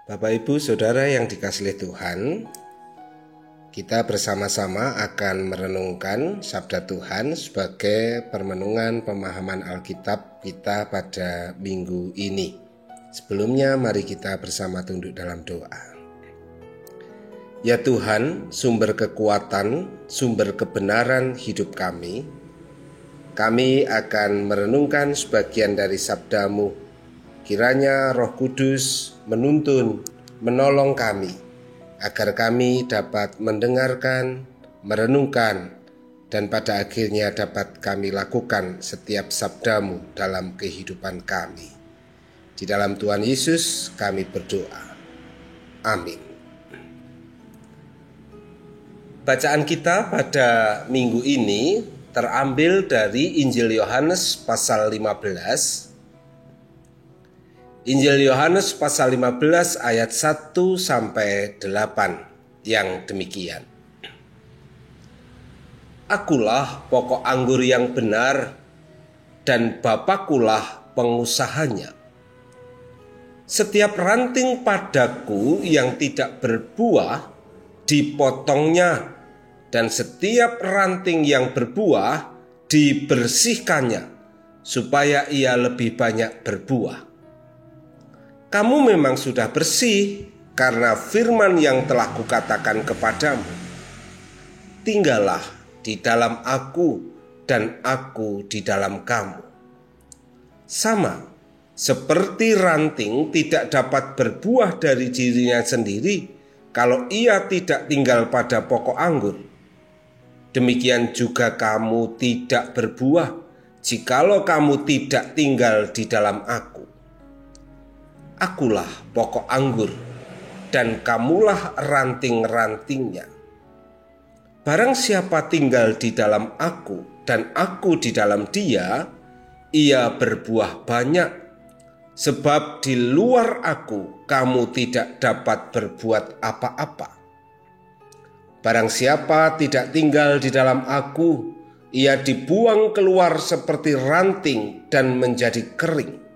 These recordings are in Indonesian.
Bapak Ibu Saudara yang dikasihi Tuhan, kita bersama-sama akan merenungkan Sabda Tuhan sebagai permenungan pemahaman Alkitab kita pada minggu ini. Sebelumnya mari kita bersama tunduk dalam doa. Ya Tuhan, sumber kekuatan, sumber kebenaran hidup kami akan merenungkan sebagian dari sabda-Mu. Kiranya Roh Kudus menuntun, menolong kami, agar kami dapat mendengarkan, merenungkan, dan pada akhirnya dapat kami lakukan setiap sabda-Mu dalam kehidupan kami. Di dalam Tuhan Yesus kami berdoa. Amin. Bacaan kita pada minggu ini terambil dari Injil Yohanes pasal 15. Injil Yohanes pasal 15 ayat 1 sampai 8 yang demikian. Akulah pokok anggur yang benar dan Bapakulah pengusahanya. Setiap ranting padaku yang tidak berbuah dipotongnya, dan setiap ranting yang berbuah dibersihkannya supaya ia lebih banyak berbuah. Kamu memang sudah bersih karena firman yang telah kukatakan kepadamu. Tinggallah di dalam aku dan aku di dalam kamu. Sama seperti ranting tidak dapat berbuah dari dirinya sendiri kalau ia tidak tinggal pada pokok anggur. Demikian juga kamu tidak berbuah jikalau kamu tidak tinggal di dalam aku. Akulah pokok anggur, dan kamulah ranting-rantingnya. Barang siapa tinggal di dalam aku, dan aku di dalam dia, ia berbuah banyak. Sebab di luar aku, kamu tidak dapat berbuat apa-apa. Barang siapa tidak tinggal di dalam aku, ia dibuang keluar seperti ranting dan menjadi kering.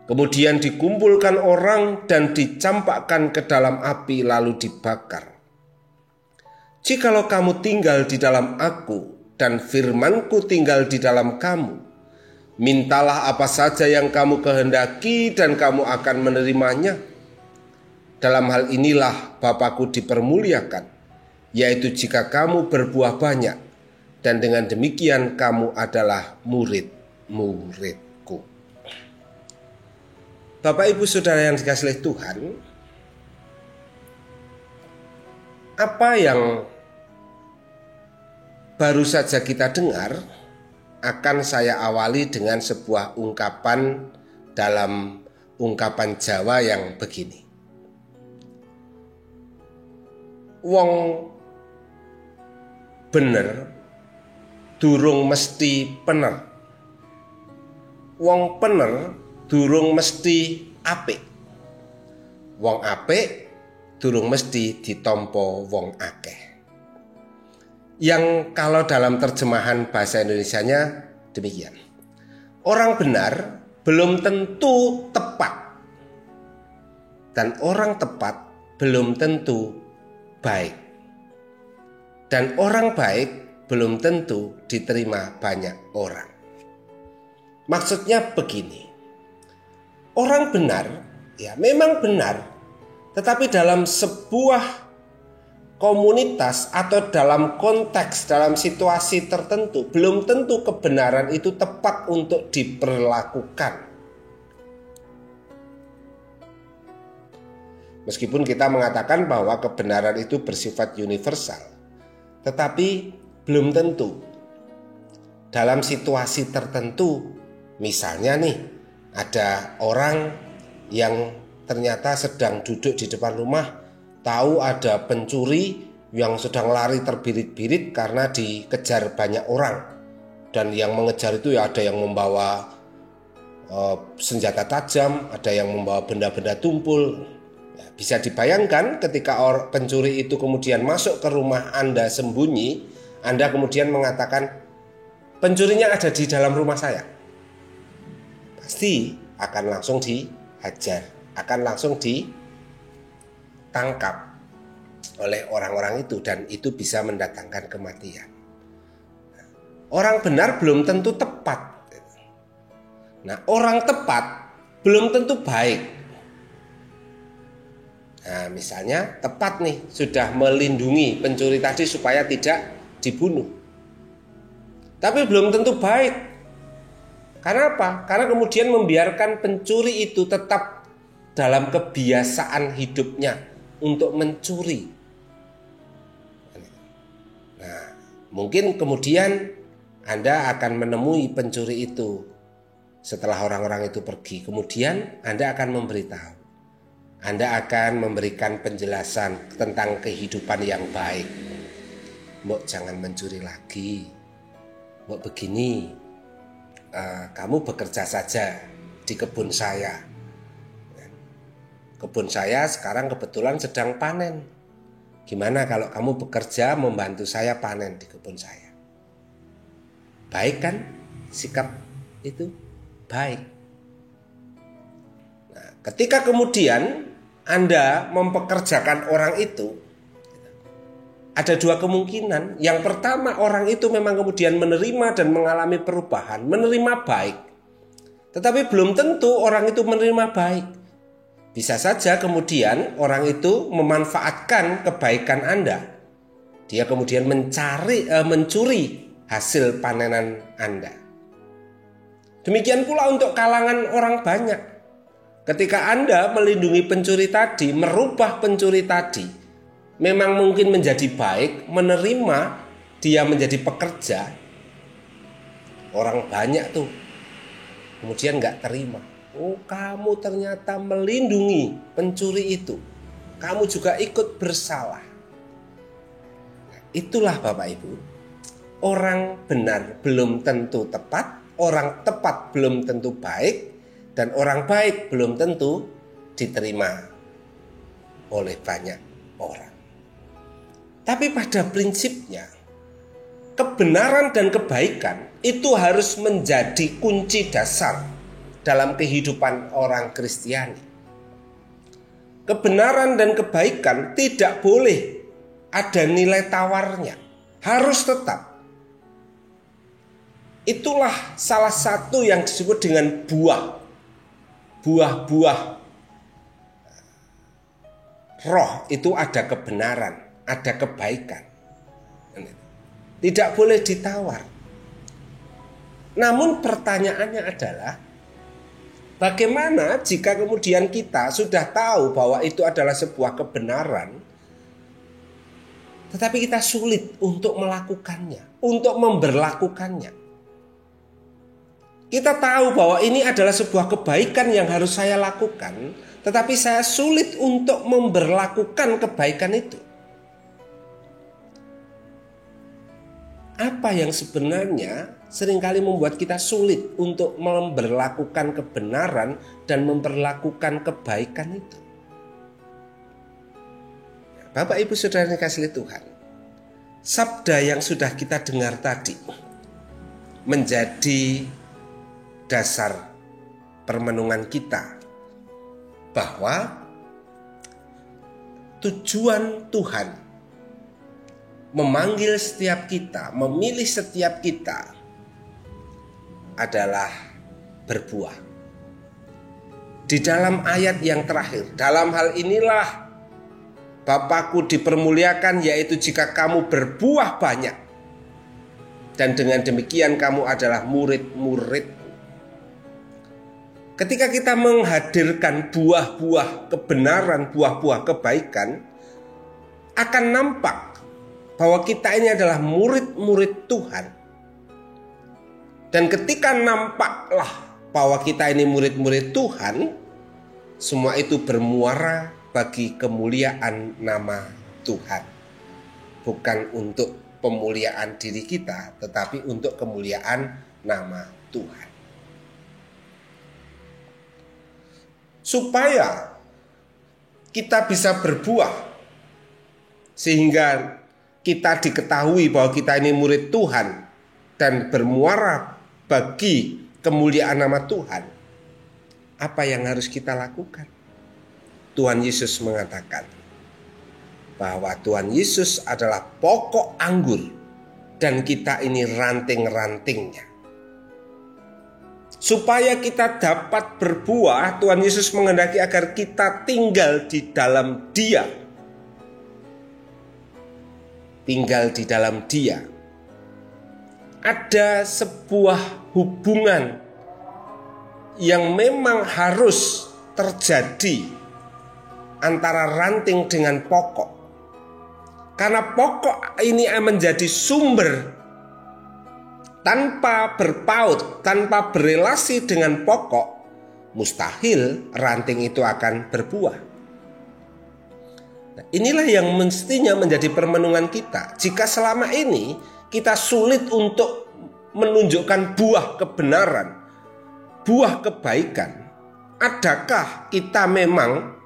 Kemudian dikumpulkan orang dan dicampakkan ke dalam api lalu dibakar. Jikalau kamu tinggal di dalam aku dan firmanku tinggal di dalam kamu, mintalah apa saja yang kamu kehendaki dan kamu akan menerimanya. Dalam hal inilah Bapakku dipermuliakan, yaitu jika kamu berbuah banyak, dan dengan demikian kamu adalah murid-murid. Bapak Ibu Saudara yang dikasihi Tuhan, apa yang baru saja kita dengar akan saya awali dengan sebuah ungkapan dalam ungkapan Jawa yang begini. Wong bener durung mesti pener. Wong pener durung mesti apik. Wong apik durung mesti ditampa wong akeh. Yang kalau dalam terjemahan bahasa Indonesianya demikian. Orang benar belum tentu tepat, dan orang tepat belum tentu baik, dan orang baik belum tentu diterima banyak orang. Maksudnya begini. Orang benar, ya memang benar, tetapi dalam sebuah komunitas atau dalam konteks, dalam situasi tertentu, belum tentu kebenaran itu tepat untuk diperlakukan. Meskipun kita mengatakan bahwa kebenaran itu bersifat universal, tetapi belum tentu. Dalam situasi tertentu, misalnya nih, ada orang yang ternyata sedang duduk di depan rumah, tahu ada pencuri yang sedang lari terbirit-birit karena dikejar banyak orang. Dan yang mengejar itu ya ada yang membawa senjata tajam, ada yang membawa benda-benda tumpul. Ya, bisa dibayangkan ketika pencuri itu kemudian masuk ke rumah Anda sembunyi, Anda kemudian mengatakan, pencurinya ada di dalam rumah saya. Pasti akan langsung dihajar, akan langsung ditangkap oleh orang-orang itu dan itu bisa mendatangkan kematian. Orang benar belum tentu tepat. Nah, orang tepat belum tentu baik. Nah, misalnya tepat nih, sudah melindungi pencuri tadi supaya tidak dibunuh. Tapi belum tentu baik. Karena apa? Karena kemudian membiarkan pencuri itu tetap dalam kebiasaan hidupnya untuk mencuri. Nah, mungkin kemudian Anda akan menemui pencuri itu setelah orang-orang itu pergi. Kemudian Anda akan memberitahu. Anda akan memberikan penjelasan tentang kehidupan yang baik. Mbok jangan mencuri lagi. Mbok begini, kamu bekerja saja di kebun saya. Kebun saya sekarang kebetulan sedang panen. Gimana kalau kamu bekerja membantu saya panen di kebun saya? Baik kan sikap itu? Baik. Nah, ketika kemudian Anda mempekerjakan orang itu, ada dua kemungkinan. Yang pertama, orang itu memang kemudian menerima dan mengalami perubahan, menerima baik. Tetapi belum tentu orang itu menerima baik. Bisa saja kemudian orang itu memanfaatkan kebaikan Anda. Dia kemudian mencuri hasil panenan Anda. Demikian pula untuk kalangan orang banyak. Ketika Anda melindungi pencuri tadi, merubah pencuri tadi, memang mungkin menjadi baik, menerima dia menjadi pekerja. Orang banyak tuh kemudian gak terima. Oh, kamu ternyata melindungi pencuri itu. Kamu juga ikut bersalah. Nah, itulah Bapak Ibu. Orang benar belum tentu tepat. Orang tepat belum tentu baik, dan orang baik belum tentu diterima oleh banyak orang. Tapi pada prinsipnya, kebenaran dan kebaikan itu harus menjadi kunci dasar dalam kehidupan orang Kristiani. Kebenaran dan kebaikan tidak boleh ada nilai tawarnya, harus tetap. Itulah salah satu yang disebut dengan buah-buah roh. Itu ada kebenaran, ada kebaikan. Tidak boleh ditawar. Namun pertanyaannya adalah, bagaimana jika kemudian kita sudah tahu bahwa itu adalah sebuah kebenaran, tetapi kita sulit untuk melakukannya, untuk memberlakukannya. Kita tahu bahwa ini adalah sebuah kebaikan yang harus saya lakukan, tetapi saya sulit untuk memberlakukan kebaikan itu. Apa yang sebenarnya seringkali membuat kita sulit untuk memberlakukan kebenaran dan memperlakukan kebaikan itu? Bapak Ibu Saudara yang dikasihi Tuhan, sabda yang sudah kita dengar tadi menjadi dasar permenungan kita bahwa tujuan Tuhan memanggil setiap kita, memilih setiap kita adalah berbuah. Di dalam ayat yang terakhir, dalam hal inilah Bapakku dipermuliakan, yaitu jika kamu berbuah banyak, dan dengan demikian kamu adalah murid-murid. Ketika kita menghadirkan buah-buah kebenaran, buah-buah kebaikan, akan nampak bahwa kita ini adalah murid-murid Tuhan. Dan ketika nampaklah bahwa kita ini murid-murid Tuhan, semua itu bermuara bagi kemuliaan nama Tuhan. Bukan untuk pemuliaan diri kita, tetapi untuk kemuliaan nama Tuhan. Supaya kita bisa berbuah, sehingga kita diketahui bahwa kita ini murid Tuhan dan bermuara bagi kemuliaan nama Tuhan. Apa yang harus kita lakukan? Tuhan Yesus mengatakan, bahwa Tuhan Yesus adalah pokok anggur dan kita ini ranting-rantingnya. Supaya kita dapat berbuah, Tuhan Yesus menghendaki agar kita tinggal di dalam Dia. Tinggal di dalam Dia. Ada sebuah hubungan yang memang harus terjadi antara ranting dengan pokok. Karena pokok ini menjadi sumber. Tanpa berpaut, tanpa berelasi dengan pokok, mustahil ranting itu akan berbuah. Nah, inilah yang mestinya menjadi permenungan kita. Jika selama ini kita sulit untuk menunjukkan buah kebenaran, buah kebaikan, adakah kita memang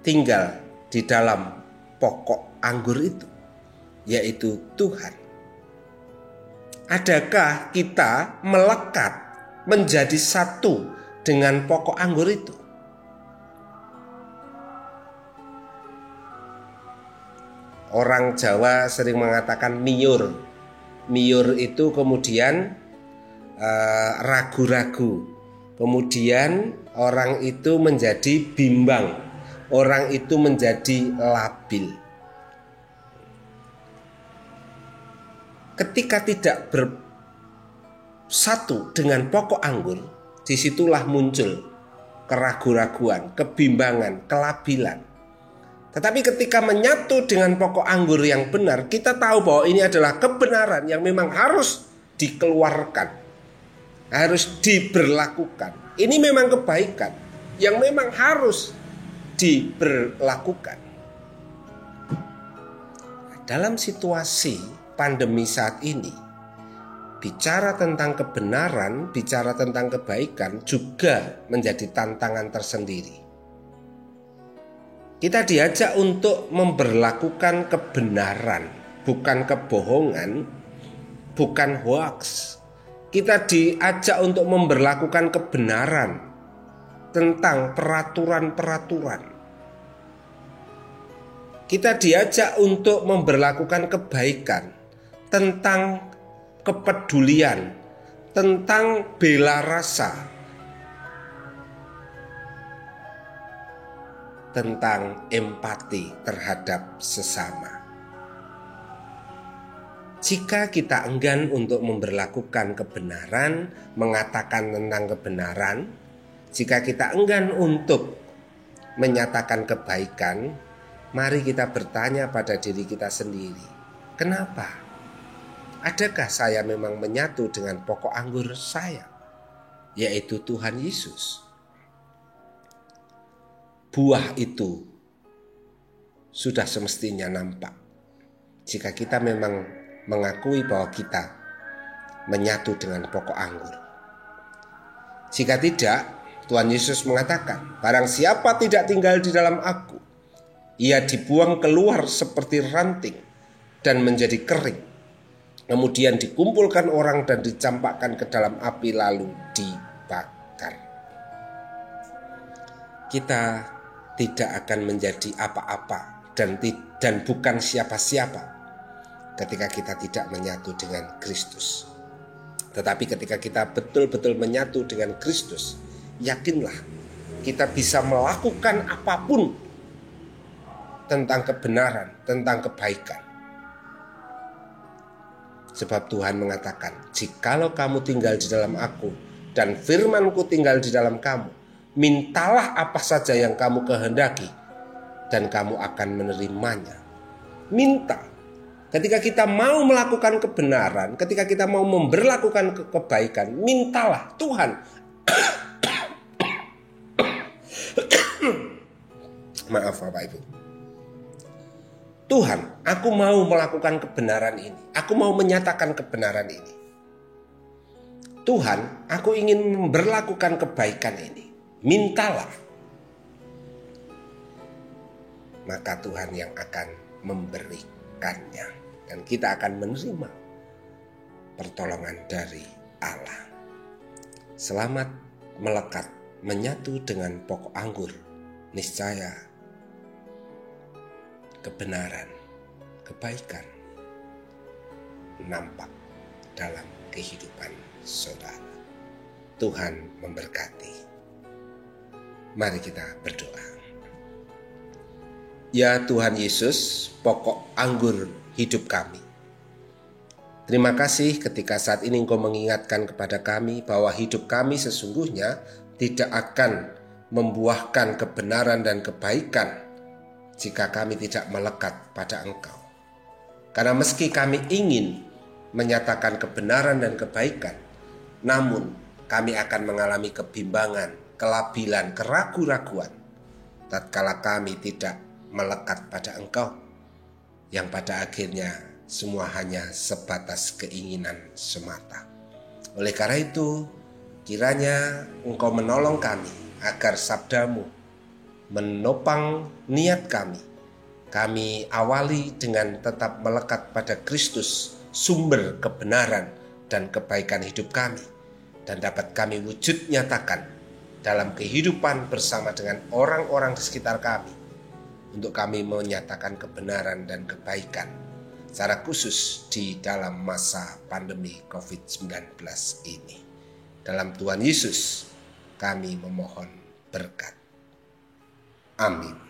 tinggal di dalam pokok anggur itu, yaitu Tuhan? Adakah kita melekat menjadi satu dengan pokok anggur itu? Orang Jawa sering mengatakan miyur. Miyur itu kemudian ragu-ragu. Kemudian orang itu menjadi bimbang. Orang itu menjadi labil. Ketika tidak bersatu dengan pokok anggur, disitulah muncul keraguan-raguan, kebimbangan, kelabilan. Tetapi ketika menyatu dengan pokok anggur yang benar, kita tahu bahwa ini adalah kebenaran yang memang harus dikeluarkan, harus diberlakukan. Ini memang kebaikan yang memang harus diberlakukan. Dalam situasi pandemi saat ini, bicara tentang kebenaran, bicara tentang kebaikan juga menjadi tantangan tersendiri. Kita diajak untuk memberlakukan kebenaran, bukan kebohongan, bukan hoaks. Kita diajak untuk memberlakukan kebenaran tentang peraturan-peraturan. Kita diajak untuk memberlakukan kebaikan tentang kepedulian, tentang bela rasa, tentang empati terhadap sesama. Jika kita enggan untuk memberlakukan kebenaran, mengatakan tentang kebenaran, jika kita enggan untuk menyatakan kebaikan, mari kita bertanya pada diri kita sendiri, kenapa? Adakah saya memang menyatu dengan pokok anggur saya, yaitu Tuhan Yesus? Buah itu sudah semestinya nampak jika kita memang mengakui bahwa kita menyatu dengan pokok anggur. Jika tidak, Tuhan Yesus mengatakan, barang siapa tidak tinggal di dalam aku, ia dibuang keluar seperti ranting dan menjadi kering. Kemudian dikumpulkan orang dan dicampakkan ke dalam api lalu dibakar. Kita tidak akan menjadi apa-apa dan bukan siapa-siapa ketika kita tidak menyatu dengan Kristus. Tetapi ketika kita betul-betul menyatu dengan Kristus, yakinlah kita bisa melakukan apapun tentang kebenaran, tentang kebaikan. Sebab Tuhan mengatakan, jikalau kamu tinggal di dalam aku dan firman-Ku tinggal di dalam kamu, mintalah apa saja yang kamu kehendaki dan kamu akan menerimanya. Minta. Ketika kita mau melakukan kebenaran, ketika kita mau memberlakukan kebaikan, mintalah Tuhan. Maaf Bapak Ibu. Tuhan, aku mau melakukan kebenaran ini. Aku mau menyatakan kebenaran ini. Tuhan, aku ingin memberlakukan kebaikan ini. Mintalah. Maka Tuhan yang akan memberikannya. Dan kita akan menerima pertolongan dari Allah. Selamat melekat, menyatu dengan pokok anggur. Niscaya kebenaran, kebaikan nampak dalam kehidupan saudara. Tuhan memberkati. Mari kita berdoa. Ya Tuhan Yesus, pokok anggur hidup kami. Terima kasih ketika saat ini Engkau mengingatkan kepada kami bahwa hidup kami sesungguhnya tidak akan membuahkan kebenaran dan kebaikan jika kami tidak melekat pada Engkau. Karena meski kami ingin menyatakan kebenaran dan kebaikan, namun kami akan mengalami kebimbangan, kelabilan, keraguan-raguan tatkala kami tidak melekat pada Engkau, yang pada akhirnya semua hanya sebatas keinginan semata. Oleh karena itu, kiranya Engkau menolong kami agar sabdamu menopang niat kami. Kami awali dengan tetap melekat pada Kristus, sumber kebenaran dan kebaikan hidup kami, dan dapat kami wujud nyatakan dalam kehidupan bersama dengan orang-orang di sekitar kami, untuk kami menyatakan kebenaran dan kebaikan, secara khusus di dalam masa pandemi COVID-19 ini. Dalam Tuhan Yesus kami memohon berkat. Amin.